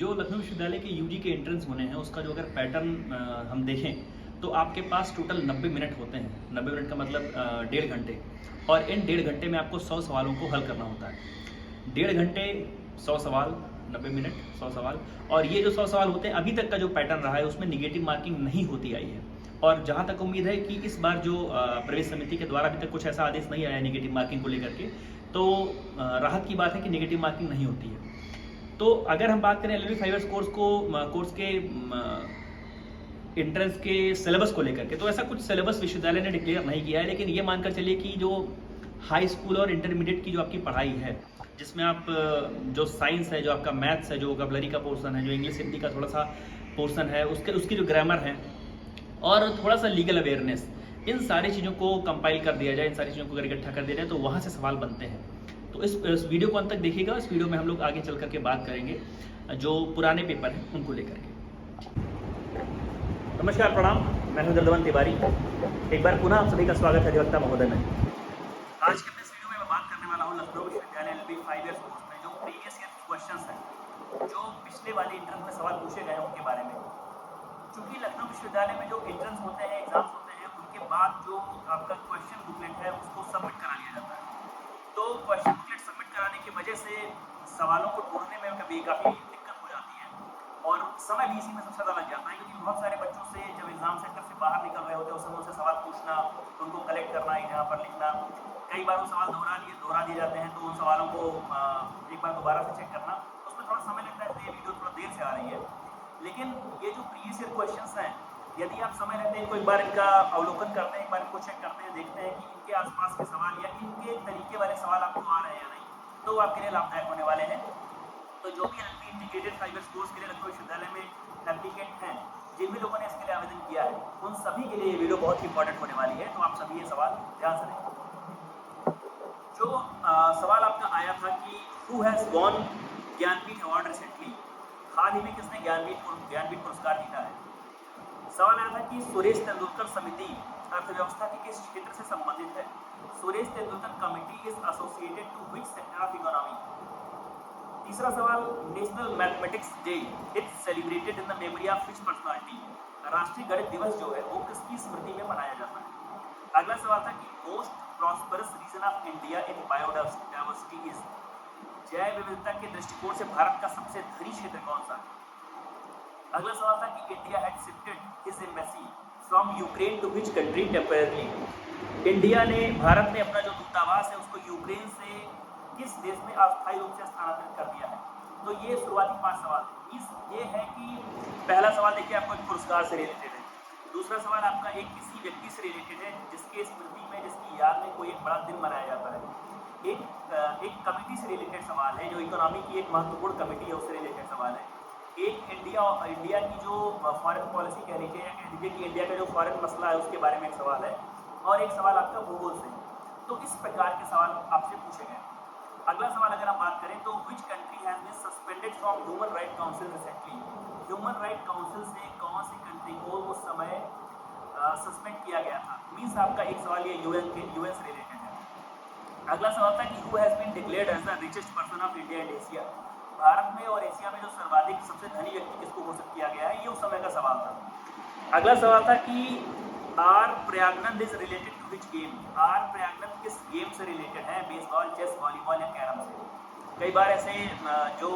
जो लखनऊ विश्वविद्यालय के यूजी के एंट्रेंस होने हैं उसका जो अगर पैटर्न हम देखें तो आपके पास टोटल 90 मिनट होते हैं। 90 मिनट का मतलब 1.5 घंटे, और इन 1.5 घंटे में आपको 100 सवालों को हल करना होता है। 1.5 घंटे 100 सवाल, 90 मिनट 100 सवाल। और ये जो 100 सवाल होते हैं, अभी तक का जो पैटर्न रहा है उसमें निगेटिव मार्किंग नहीं होती आई है। और जहाँ तक उम्मीद है कि इस बार जो प्रवेश समिति के द्वारा अभी तक कुछ ऐसा आदेश नहीं आया है निगेटिव मार्किंग को लेकर के, तो राहत की बात है कि निगेटिव मार्किंग नहीं होती है। तो अगर हम बात करें एलएलबी 5 इयर्स कोर्स के एंट्रेंस के सिलेबस को लेकर के, तो ऐसा कुछ सिलेबस विश्वविद्यालय ने डिक्लेयर नहीं किया है, लेकिन ये मानकर चलिए कि जो हाई स्कूल और इंटरमीडिएट की जो आपकी पढ़ाई है, जिसमें आप जो साइंस है, जो आपका मैथ्स है, जो वोकैबुलरी का पोर्शन है, जो इंग्लिश हिंदी का थोड़ा सा पोर्शन है, उसकी जो ग्रामर है और थोड़ा सा लीगल अवेयरनेस, इन सारी चीज़ों को कंपाइल कर दिया जाए, इन सारी चीज़ों को अगर इकट्ठा कर दिया जाए तो वहाँ से सवाल बनते हैं। तो इस वीडियो को अंत तक देखिएगा। इस वीडियो में हम लोग आगे चल करके बात करेंगे जो पुराने पेपर हैं उनको लेकर के। नमस्कार, प्रणाम, मैं हूं दर्दवन तिवारी। एक बार पुनः आप सभी का स्वागत है अधिवक्ता महोदय में। आज के इस वीडियो में मैं बात करने वाला हूं लखनऊ विश्वविद्यालय एलएलबी 5 इयर्स कोर्स में जो प्रीवियस ईयर क्वेश्चंस हैं, जो पिछले वाले एंट्रेंस में सवाल पूछे गए हैं उनके बारे में। क्योंकि लखनऊ विश्वविद्यालय में जो एंट्रेंस होते हैं, एग्जाम्स होते हैं, उनके बाद जो आपका क्वेश्चन बुकलेट है उसको सबमिट करा लिया जाता है। तो क्वेश्चन बुकलेट सबमिट कराने की वजह से सवालों को ढूंढने में काफ़ी दिक्कत हो जाती है और समय भी इसी में सबसे ज़्यादा लग जाता है, क्योंकि बहुत सारे बच्चों से जब एग्जाम सेंटर से बाहर निकल रहे होते हैं उस समय उनसे सवाल पूछना, उनको कलेक्ट करना, यहाँ पर लिखना, कई बार वो सवाल दोहरा दिए जाते हैं, तो उन सवालों को एक बार दोबारा से चेक करना, उसमें थोड़ा समय लगता है। ये वीडियो थोड़ा देर से आ रही है, लेकिन ये जो प्रीवियस ईयर क्वेश्चंस हैं, यदि आप समय रहते हैं इनको एक बार इनका अवलोकन करते हैं, एक बार इनको चेक करते हैं, देखते हैं कि इनके आसपास के सवाल या इनके तरीके वाले सवाल आपको आ रहे हैं या नहीं, तो आपके लिए लाभदायक होने वाले हैं। तो जो भी इंटीग्रेटेड 5 इयर्स कोर्स के लिए लखनऊ विश्वविद्यालय में एप्लीकेंट हैं, जिन भी लोगों ने इसके लिए आवेदन किया है, उन सभी के लिए ये वीडियो बहुत ही इंपॉर्टेंट होने वाली है। तो आप सभी ये सवाल ध्यान से देखें। जो सवाल आपका आया था कि who has won Jnanpith award recently, हाल ही में किसने ज्ञानपीठ पुरस्कार जीता है। सवाल आया था कि सुरेश तेंदुलकर समिति अर्थव्यवस्था के किस क्षेत्र से संबंधित है। Suresh Tendulkar committee is associated to which sector of economy. तीसरा सवाल, national mathematics day it's celebrated in the memory of which personality. राष्ट्रीय गणित दिवस जो है वो किसकी स्मृति में मनाया जाता है। अगला सवाल था कि most prosperous region of India in biodiversity is. जैव विविधता के दृष्टिकोण से भारत का सबसे धनी क्षेत्र कौन सा है। अगला सवाल था कि India had shifted his embassy from Ukraine to which country temporarily. भारत ने अपना जो दूतावास है उसको यूक्रेन से किस देश में अस्थायी रूप से स्थानांतरित कर दिया है। तो ये शुरुआती 5 सवाल ये है कि पहला सवाल देखिए आपको एक पुरस्कार से रिलेटेड है। दूसरा सवाल आपका एक किसी व्यक्ति से रिलेटेड है जिसके स्मृति में, जिसकी याद में कोई एक बड़ा दिन मनाया जाता है। एक कमेटी से रिलेटेड सवाल है, जो इकोनॉमी की एक महत्वपूर्ण कमेटी है उससे रिलेटेड सवाल है। एक इंडिया की जो फॉरेन पॉलिसी कह लीजिए, या कह लीजिए कि इंडिया का जो फॉरेन मसला है उसके बारे में एक सवाल है, और एक सवाल आपका भूगोल से। तो इस प्रकार के सवाल आपसे पूछे गए। अगला सवाल अगर हम बात करें तो which country has been suspended from human right council recently. Human right council से कौन सी कंट्री को उस समय सस्पेंड किया गया था। मीन्स आपका एक सवाल ये यूएन से रिलेटेड है। अगला सवाल था कि who has been declared as the richest person of India and Asia. भारत में और एशिया में जो सर्वाधिक सबसे धनी व्यक्ति किसको घोषित किया गया है, ये उस समय का सवाल था। अगला सवाल था कि R Praggnanandhaa is related to which game. R Praggnanandhaa किस गेम से रिलेटेड है, बेसबॉल, चेस, वॉलीबॉल या कैरम से। कई बार ऐसे जो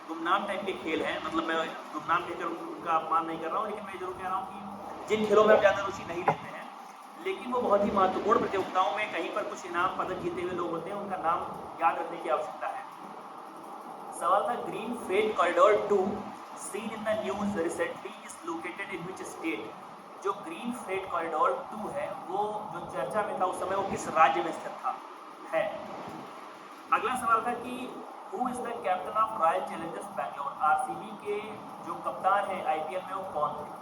गुमनाम टाइप के खेल हैं, मतलब मैं गुमनाम कहकर उनका अपमान नहीं कर रहा हूँ, लेकिन मैं जरूर कह रहा हूँ कि जिन खेलों में आप ज़्यादा रुचि नहीं लेते हैं, लेकिन वो बहुत ही महत्वपूर्ण प्रतियोगिताओं में कहीं पर कुछ इनाम पदक जीते हुए लोग होते हैं, उनका नाम याद रखने की आवश्यकता है। सवाल था green freight corridor 2 seen in the news recently is located in which state. जो ग्रीन फ्रेट कॉरिडोर 2 है वो जो चर्चा में था उस समय वो किस राज्य में स्थित था है। अगला सवाल था कि who is the captain of royal Challengers Bangalore. RCB के जो कप्तान है आईपीएल में वो कौन थे।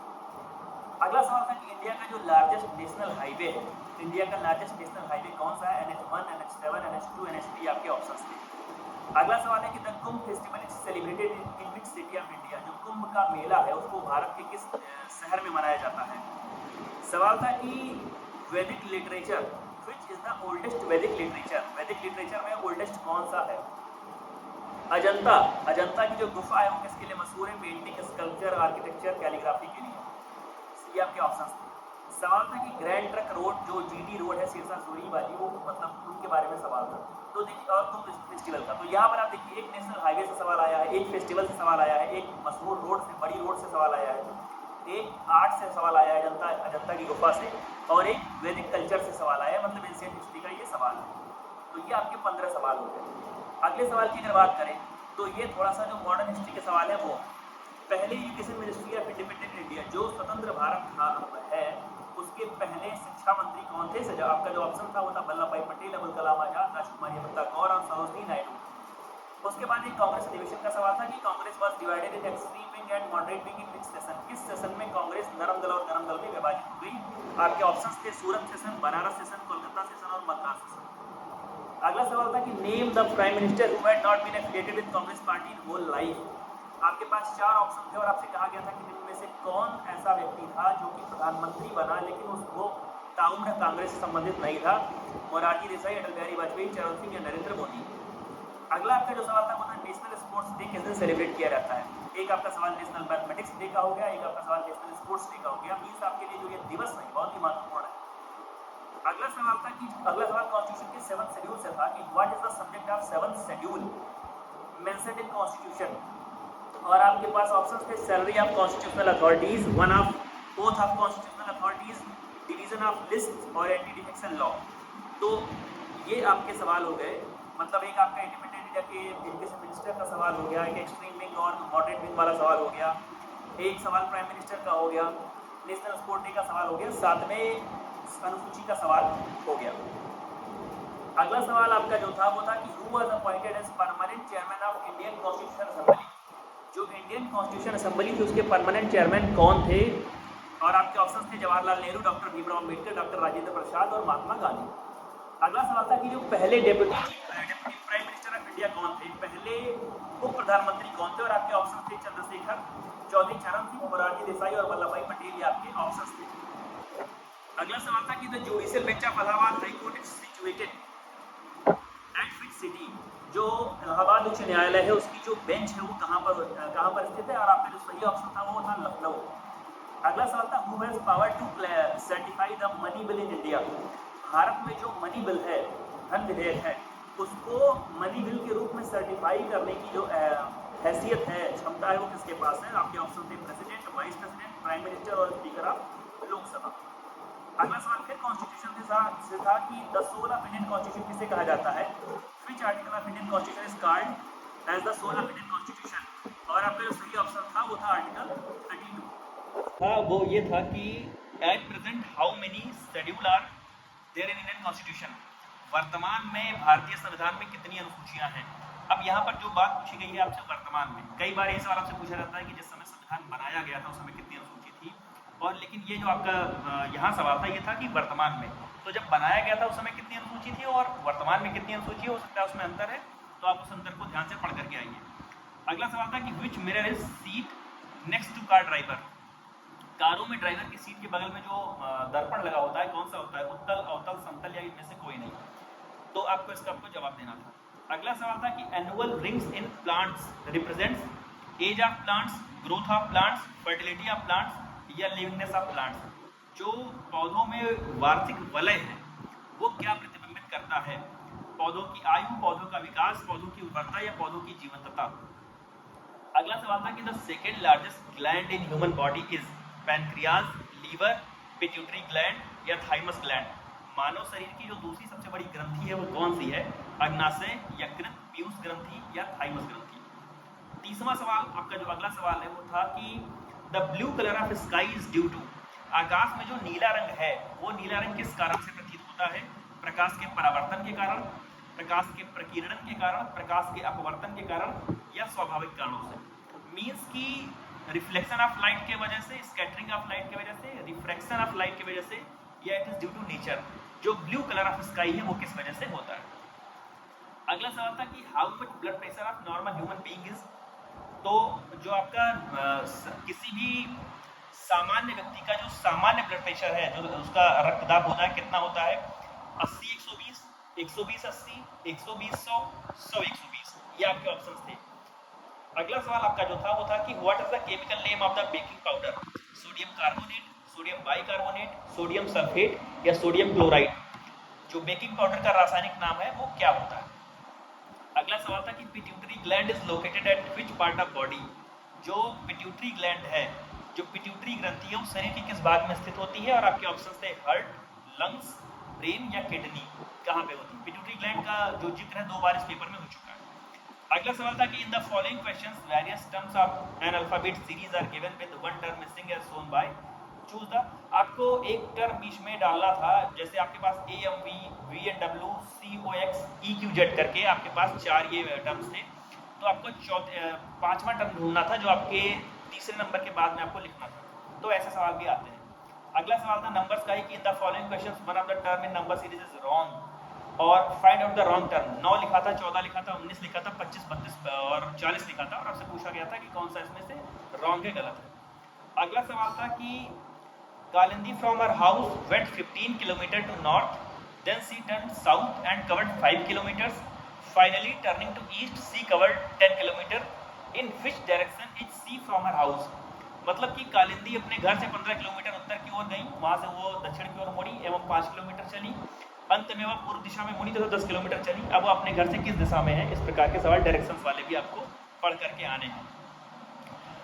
अगला सवाल था कि इंडिया का जो लार्जेस्ट नेशनल हाईवे है, इंडिया का लार्जेस्ट नेशनल हाईवे कौन सा है। NH1, NH7, NH2, NH3 आपके ऑप्शंस थे। अगला सवाल है कि the Kumbh festival is celebrated in which city of India. जो कुंभ का मेला है उसको भारत के किस शहर में मनाया जाता है। सवाल था कि वैदिक literature which is the oldest वैदिक लिटरेचर। वैदिक लिटरेचर में ओल्डेस्ट कौन सा है। अजंता अजंता की जो गुफा है वो किसके लिए मशहूर है? पेंटिंग, स्कल्पचर, आर्किटेक्चर, कैलीग्राफी के लिए। ये आपके ऑप्शन थे। सवाल था कि ग्रैंड ट्रक रोड जो जीटी रोड है सिरसा सूरी वाली, वो मतलब उनके बारे में सवाल था। तो देखिए, और तुम फेस्टिवल का, तो यहाँ पर आप देखिए एक नेशनल हाईवे से सवाल आया है, एक फेस्टिवल से सवाल आया है, एक मशहूर रोड से, बड़ी रोड से सवाल आया है, एक आर्ट से सवाल आया है अजंता अजंता की गुफा से, और एक वैदिक कल्चर से सवाल आया है, मतलब एंशिएंट हिस्ट्री का ये सवाल है। तो ये आपके 15 सवाल हो गए। अगले सवाल की अगर बात करें तो ये थोड़ा सा जो मॉडर्न हिस्ट्री के सवाल है वो, पहले education ministry of independent India जो स्वतंत्र भारत है, उसके पहले शिक्षा मंत्री कौन थे? सजा आपका जो ऑप्शन था वो था वल्लभ भाई पटेल, अबुल कलाम आजाद, राजकुमारी अमृता गौर और सरोजिनी नायडू। उसके बाद एक कांग्रेस अधिवेशन का सवाल था कि Congress was divided in extreme wing and moderate wing in which session? किस सेशन में कांग्रेस नरम दल और गरम दल में विभाजित हो गई? आपके ऑप्शंस थे Surat session, Banaras session, Kolkata session और मद्रास सेशन। अगला सवाल था कि name the prime minister who had not been affiliated with Congress party in whole life. आपके पास 4 ऑप्शन थे और आपसे कहा गया था कि इनमें से कौन ऐसा व्यक्ति था जो कि प्रधानमंत्री बना लेकिन उसको ताउम्र कांग्रेस से संबंधित नहीं था? मोरारजी देसाई, अटल बिहारी वाजपेयी, चरण सिंह या नरेंद्र मोदी। अगला आपका जो सवाल था वो था नेशनल स्पोर्ट्स डे किस दिन सेलिब्रेट किया जाता है? एक आपका सवाल नेशनल मैथमेटिक्स डे का हो गया, एक आपका सवाल नेशनल स्पोर्ट्स डे का हो गया। मीन्स आपके लिए जो ये दिवस है बहुत ही महत्वपूर्ण है। अगला सवाल कॉन्स्टिट्यूशन के 7th शेड्यूल से था कि what is the subject of 7th schedule mentioned in constitution? और आपके पास ऑप्शंस थे salary of constitutional authorities, one of oath of constitutional authorities, division of list और एंटी डिफेक्शन लॉ। तो ये आपके सवाल हो गए। मतलब एक आपका इंडिपेंडेंट इंडिया के एजुकेशन मिनिस्टर का सवाल हो गया, एक एक्सट्रीम विंग और मॉडरेट विंग वाला सवाल हो गया, एक सवाल प्राइम मिनिस्टर का हो गया, नेशनल स्पोर्ट डे का सवाल हो गया, 7वें अनुसूची का सवाल हो गया। अगला सवाल आपका जो था वो था कि who was appointed as permanent chairman of Indian constitution assembly? जो इंडियन कॉन्स्टिट्यूशन असेंबली थी उसके परमानेंट चेयरमैन कौन थे? और आपके ऑप्शंस थे जवाहरलाल नेहरू, डॉक्टर भीमराव अम्बेडकर, डॉक्टर राजेंद्र प्रसाद और महात्मा गांधी। अगला सवाल था कि जो पहले deputy prime minister of India कौन थे? पहले उप प्रधानमंत्री कौन थे? और आपके ऑप्शन थे चंद्रशेखर, चौधरी चरण सिंह, मोरारजी देसाई और वल्लभ भाई पटेल, ये आपके ऑप्शन थे। अगला सवाल था कि the judicial bench of Allahabad high court is situated at which city? जो इलाहाबाद उच्च न्यायालय है उसकी जो बेंच है वो कहाँ पर स्थित है? और आपका जो सही ऑप्शन था वो था लखनऊ। अगला सवाल था who has power to certify the money bill in India? भारत में जो मनी बिल है, धन विधेयक है, उसको मनी बिल के रूप में सर्टिफाई करने की जो हैसियत है, क्षमता है, वो किसके पास है? आपके ऑप्शन थे president, vice president, prime minister और स्पीकर ऑफ लोकसभा। अगला सवाल फिर कॉन्स्टिट्यूशन से था कि the soul of Indian constitution किसे कहा जाता है? Which article of Indian constitution is called as the soul of Indian constitution? और आपका जो सही ऑप्शन था वो था आर्टिकल 32 था। वो ये था कि at present how many schedule are there in Indian constitution? वर्तमान में भारतीय संविधान में कितनी अनुसूचियां हैं? अब यहाँ पर जो बात पूछी गई है आपसे वर्तमान में, कई बार ये सवाल आपसे पूछा जाता है कि जिस समय संविधान बनाया गया था उस समय कितनी अनुसूची थी, और लेकिन ये जो आपका यहाँ सवाल था ये था कि वर्तमान में। तो जब बनाया गया था उस समय कितनी अनुसूची थी और वर्तमान में कितनी अनुसूची हो सकता है उसमें अंतर है, तो आप उस अंतर को ध्यान से पढ़ करके आइए। अगला सवाल था कि which mirror is seat next to car driver? कारों में ड्राइवर की सीट के बगल में जो दर्पण लगा होता है कौन सा होता है? उत्तल, अवतल, समतल या इनमें से कोई नहीं? तो आपको इसका जवाब देना था। अगला सवाल था कि annual rings in plants represents age of plants, growth of plants, fertility of plants या लिविंगनेस ऑफ प्लांट्स? जो पौधों में वार्षिक वलय है वो क्या प्रतिबिंबित करता है? पौधों की आयु, पौधों का विकास, पौधों की उर्वरता या पौधों की जीवंतता? अगला सवाल था कि the second largest gland in human body is pancreas, liver, pituitary gland या थाइमस ग्लैंड? मानव शरीर की जो दूसरी सबसे बड़ी ग्रंथि है वो कौन सी है? अग्नाशय, यकृत, पीयूष ग्रंथि या थाइमस ग्रंथि? तीसरा सवाल आपका जो अगला सवाल है वो था कि the blue colour of sky is due to? आकाश में जो नीला रंग है वो नीला रंग किस कारण से प्रतीत होता है? प्रकाश के परावर्तन के कारण, प्रकाश के प्रकीर्णन के कारण, प्रकाश के अपवर्तन के कारण या स्वाभाविक कारणों से? मीन्स की रिफ्लेक्शन ऑफ लाइट के वजह से, स्कैटरिंग ऑफ लाइट की वजह से, रिफ्रैक्शन ऑफ लाइट की वजह से, या it is due to nature? जो ब्लू कलर ऑफ स्काई है वो किस वजह से होता है? अगला सवाल था कि how much blood pressure of normal human being is? तो जो आपका किसी भी सामान्य व्यक्ति का जो सामान्य ब्लड प्रेशर है, जो उसका रक्तदाब होता है, कितना होता है? 80 120, 120 80, 120 100, 100 120। ये आपके ऑप्शंस थे। अगला सवाल आपका जो था वो था कि what is the chemical name of the baking powder, sodium carbonate, sodium bicarbonate, sodium sulphate या सोडियम क्लोराइड। जो बेकिंग पाउडर का रासायनिक नाम है वो क्या होता है। अगला सवाल था कि pituitary gland is located at which part of body. जो पिट्यूटरी ग्लैंड है, जो पिट्यूटरी ग्रंथि है, वो शरीर के किस भाग में स्थित होती है। और आपके ऑप्शन थे हार्ट, लंग्स, ब्रेन या किडनी, कहाँ पे होती है। पिट्यूटरी ग्लैंड का जो जिक्र है 2 बार इस पेपर में हो चुका है। अगला सवाल था कि in the following questions various terms of an alphabet series are given with one term missing as shown by choose the. आपको एक टर्म बीच में डालना था, जैसे आपके पास A M V, V N W, C O X, E Q Z करके आपके पास 4 ये टर्म्स थे। तो आपको 5वां टर्म ढूंढना था जो आपके तीसरे नंबर के बाद में आपको लिखना था। तो ऐसे सवाल भी आते हैं। अगला सवाल था नंबर्स का ही कि in the following questions one of the term in number series is wrong और find out the wrong term. 9 लिखा था, 14 लिखा था, 19 लिखा था, 25, 32 और 40 लिखा था और आपसे पूछा गया था कि कौन सा इसमें से रॉन्ग है, गलत है। अगला सवाल था कि Kalindi from her house went 15 kilometre to north, then she turn south and covered 5 kilometres, finally turning to east she covered 10 kilometre, in which direction is she from her house. मतलब कि कालिंदी अपने घर से 15 किलोमीटर उत्तर की ओर गई, वहां से वो दक्षिण की ओर मुड़ी एवं 5 किलोमीटर चली, अंत में वह पूर्व दिशा में मुड़ी तो 10 किलोमीटर चली। अब वो अपने घर से किस दिशा में है। इस प्रकार के सवाल डायरेक्शंस वाले भी आपको पढ़ करके आने हैं।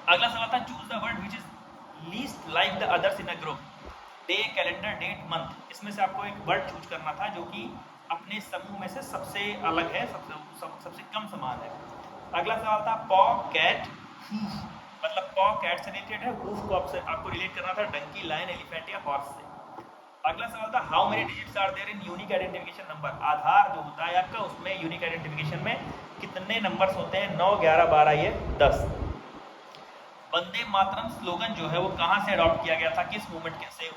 अगला सवाल था choose the word which is least like the others in a group, day, calendar, date, month. इसमें से आपको एक वर्ड चूज करना था जो कि अपने समूह में से सबसे अलग है, सबसे कम समान है। अगला सवाल था पॉ, कैट, हूफ। मतलब पॉ कैट से रिलेटेड है, हूफ को आपको रिलेट करना था डंकी, लायन, एलिफेंट या हॉर्स से। अगला सवाल था how many digits are there in unique identification number. Aadhaar जो होता है आपका, उसमें यूनिक आइडेंटिफिकेशन में कितने नंबर्स होते हैं। 9, 11, 12 ये 10। वंदे मातरम स्लोगन जो है वो कहाँ से अडॉप्ट किया गया था, किस मूवमेंट से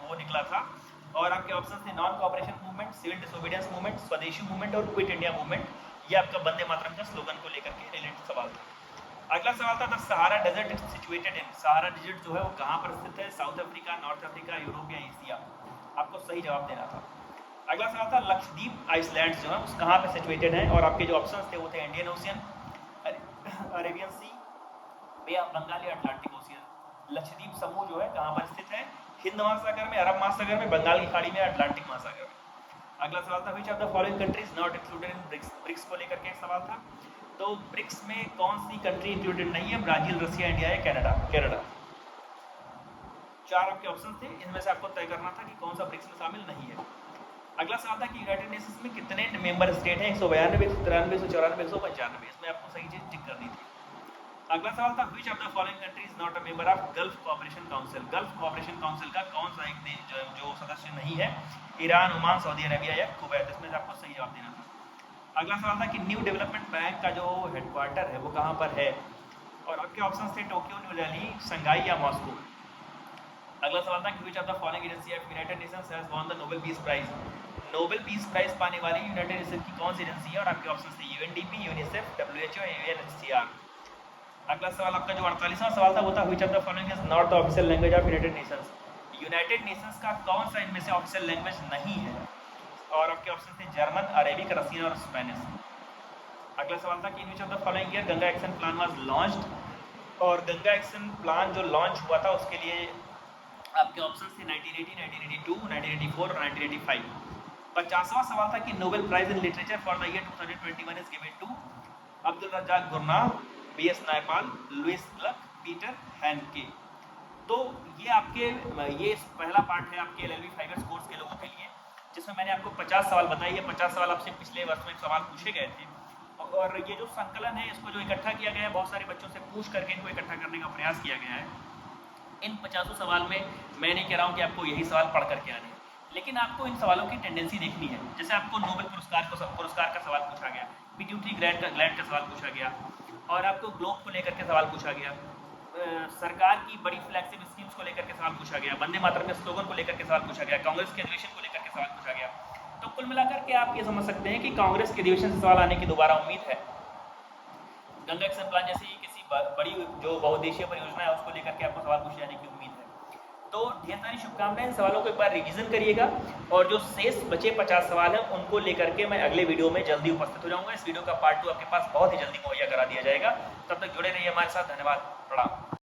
वो निकला था। और आपके ऑप्शन थे non cooperation movement, civil disobedience movement, Swadeshi movement और क्विट इंडिया मूवमेंट। ये आपका वंदे मातरम का स्लोगन को लेकर के रिलेटेड सवाल था। अगला सवाल था the Sahara desert is situated in. Sahara desert जो है वो कहाँ पर स्थित है, South Africa, North Africa, Europe या एशिया। आपको सही जवाब देना था। अगला सवाल था लक्षद्वीप आइसलैंड्स जो है उस कहाँ पे सिचुएटेड हैं। और आपके जो ऑप्शंस थे वो थे Indian Ocean, Arabian Sea, Bay of Bengal या अटलांटिक ओशियन। लक्षद्वीप समूह जो है कहाँ पर स्थित है, हिंद महासागर में, अरब महासागर में, बंगाल की खाड़ी में, अटलांटिक महासागर में। अगला सवाल था which of the following countries not included in BRICS. BRICS को लेकर के सवाल था। तो ब्रिक्स में कौन सी कंट्री इंक्लूडेड नहीं है, ब्राजील, रशिया, इंडिया या कनाडा। 4 आपके ऑप्शन थे, इनमें से आपको तय करना था कि कौन सा ब्रिक्स में शामिल नहीं है। अगला सवाल था कि यूनाइटेड नेशंस में कितने मेंबर स्टेट हैं, 192, 193, 194, 195। इसमें आपको सही चीज टिक करनी थी। अगला सवाल था which of the following country is not a member of gulf cooperation council. Gulf cooperation council का कौन सा एक देश जो सदस्य नहीं है, ईरान, ओमान, सऊदी अरेबिया या कुवैत। इसमें आपको सही जवाब देना था। अगला सवाल था कि न्यू डेवलपमेंट बैंक का जो हेडक्वार्टर है वो कहाँ पर है। और आपके ऑप्शन थे टोक्यो, न्यू दिल्ली, शंघाई या मॉस्को। अगला सवाल था कि which of the following agency of United Nations has won the Nobel Peace Prize. Nobel Peace Prize पाने वाली यूनाइटेड नेशंस की कौन सी एजेंसी है। और आपके ऑप्शन थे यूएनडीपी, यूनिसेफ, डब्ल्यूएचओ या यूएनएचसीआर। अगला सवाल आपका जो 48वां सवाल था वो था which of the following is not the official language of United Nations. United Nations का कौन सा इनमें से ऑफिशियल लैंग्वेज नहीं है। और आपके ऑप्शन थे जर्मन, अरेबिक, रसियन और स्पेनिश। अगला सवाल था कि in which of the following year Ganga action plan was launched. और गंगा एक्शन प्लान जो लॉन्च हुआ था उसके लिए आपके ऑप्शन थे 1980, 1982, 1984 और 1985। 50वां सवाल था कि Nobel prize in literature for the year 2021 is given to Abdulrazak Gurnah, V S Naipaul, Louise Gluck, Peter Handke. तो ये आपके ये पहला पार्ट है आपके एलएलबी 5 ईयर्स कोर्स के लोगों के लिए, जिसमें मैंने आपको 50 सवाल बताए। ये 50 सवाल आपसे पिछले वर्ष में सवाल पूछे गए थे। और ये जो संकलन है इसको जो इकट्ठा किया गया है, बहुत सारे बच्चों से पूछ करके इनको इकट्ठा करने का प्रयास किया गया है। इन 50 सवाल में मैं नहीं कह रहा हूँ कि आपको यही सवाल पढ़ करके आने हैं, लेकिन आपको इन सवालों की टेंडेंसी देखनी है। जैसे आपको नोबेल पुरस्कार का सवाल पूछा गया, पिट्यूटरी ग्लैंड का सवाल पूछा गया, और आपको ग्लोब को लेकर के सवाल पूछा गया, सरकार की बड़ी फ्लैगशिप स्कीम्स को लेकर के सवाल पूछा गया, वंदे मातरम के स्लोगन को लेकर के सवाल पूछा गया, कांग्रेस के अधिवेशन को लेकर के सवाल पूछा गया। तो कुल मिलाकर के आप ये समझ सकते हैं कि कांग्रेस के अधिवेशन से सवाल आने की दोबारा उम्मीद है। गंगा एक्शन प्लान जैसी किसी बड़ी जो बहुउद्देशीय परियोजना है उसको लेकर के आपको सवाल पूछे जाने की उम्मीद है। तो ढेर सारी शुभकामनाएं। इन सवालों को एक बार रिवीजन करिएगा और जो शेष बचे 50 सवाल हैं उनको लेकर के मैं अगले वीडियो में जल्दी उपस्थित हो जाऊंगा। इस वीडियो का पार्ट 2 आपके पास बहुत ही जल्दी मुहैया करा दिया जाएगा। तब तक जुड़े रहिए हमारे साथ। धन्यवाद, प्रणाम।